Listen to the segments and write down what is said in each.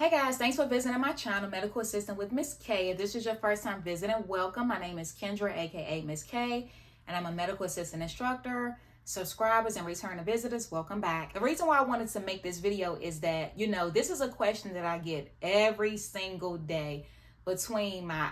Hey guys, thanks for visiting my channel, Medical Assistant with Miss K. If this is your first time visiting, welcome. My name is Kendra, aka Miss K, and I'm a medical assistant instructor. Subscribers and returning visitors, welcome back. The reason why I wanted to make this video is that, this is a question that I get every single day between my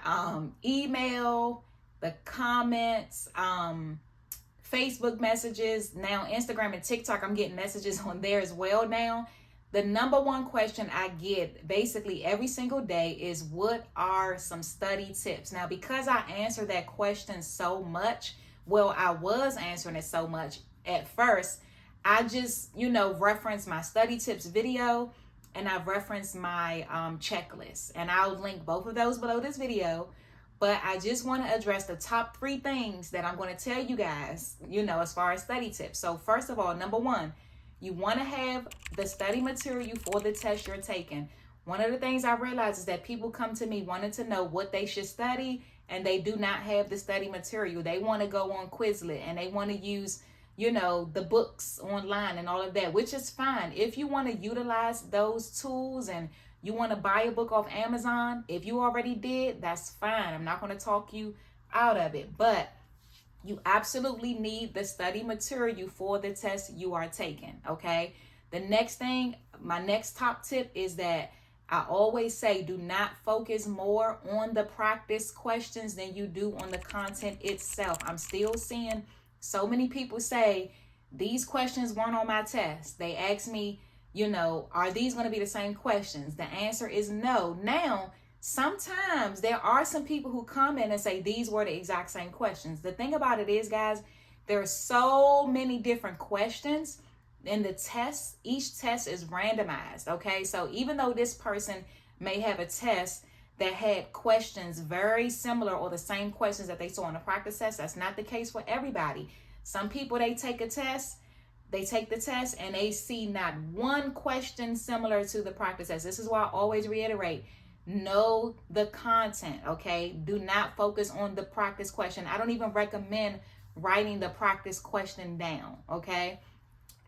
email, the comments, Facebook messages, now Instagram and TikTok. I'm getting messages on there as well now. The number one question I get basically every single day is, what are some study tips? Now, because I answer that question so much, well, I was answering it so much at first, I just, reference my study tips video, and I've referenced my checklist, and I'll link both of those below this video. But I just want to address the top 3 things that I'm going to tell you guys, as far as study tips. So first of all, number one, you want to have the study material for the test you're taking. One of the things I realized is that people come to me wanting to know what they should study, and they do not have the study material. They want to go on Quizlet, and they want to use, the books online and all of that, which is fine. If you want to utilize those tools and you want to buy a book off Amazon, if you already did, that's fine. I'm not going to talk you out of it. But you absolutely need the study material for the test you are taking, okay? The next thing, my next top tip is that I always say, do not focus more on the practice questions than you do on the content itself. I'm still seeing so many people say, these questions weren't on my test. They ask me, are these going to be the same questions? The answer is no. Now, sometimes there are some people who come in and say these were the exact same questions. The thing about it is, guys, there are so many different questions in the test. Each test is randomized, okay? So even though this person may have a test that had questions very similar or the same questions that they saw in the practice test, that's not the case for everybody. Some people, they take the test and they see not one question similar to the practice test. This is why I always reiterate, know the content, okay? Do not focus on the practice question. I don't even recommend writing the practice question down, okay?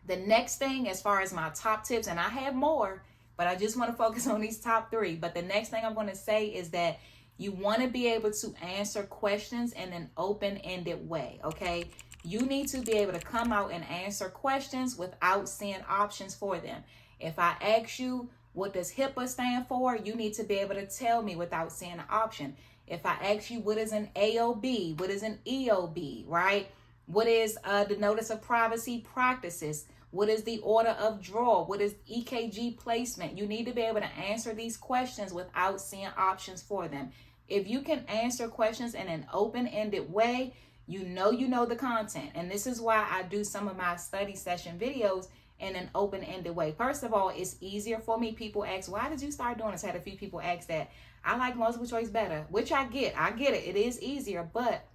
The next thing, as far as my top tips, and I have more, but I just want to focus on these top 3. But the next thing I'm going to say is that you want to be able to answer questions in an open-ended way, okay? You need to be able to come out and answer questions without seeing options for them. If I ask you, what does HIPAA stand for? You need to be able to tell me without seeing an option. If I ask you, what is an AOB? What is an EOB, right? What is the notice of privacy practices? What is the order of draw? What is EKG placement? You need to be able to answer these questions without seeing options for them. If you can answer questions in an open-ended way, you know the content. And this is why I do some of my study session videos in an open-ended way. First of all, it's easier for me. People ask, why did you start doing this? I had a few people ask that. I like multiple choice better, which I get it. It is easier, but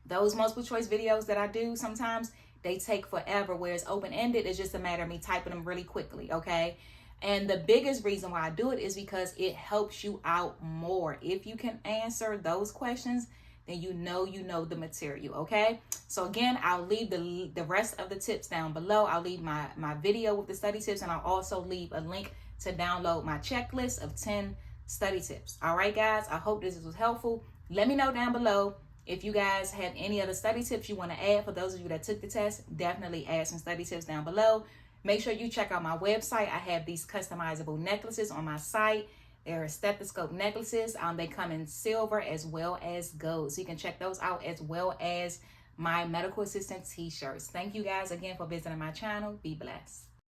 those multiple choice videos that I do, sometimes they take forever, whereas open-ended is just a matter of me typing them really quickly, okay? And the biggest reason why I do it is because it helps you out more. If you can answer those questions, then you know the material, okay? So again, I'll leave the rest of the tips down below. I'll leave my video with the study tips, and I'll also leave a link to download my checklist of 10 study tips. All right, guys, I hope this was helpful. Let me know down below if you guys have any other study tips you want to add. For those of you that took the test, definitely add some study tips down below. Make sure you check out my website. I have these customizable necklaces on my site. They're stethoscope necklaces. They come in silver as well as gold. So you can check those out, as well as my medical assistant t-shirts. Thank you guys again for visiting my channel. Be blessed.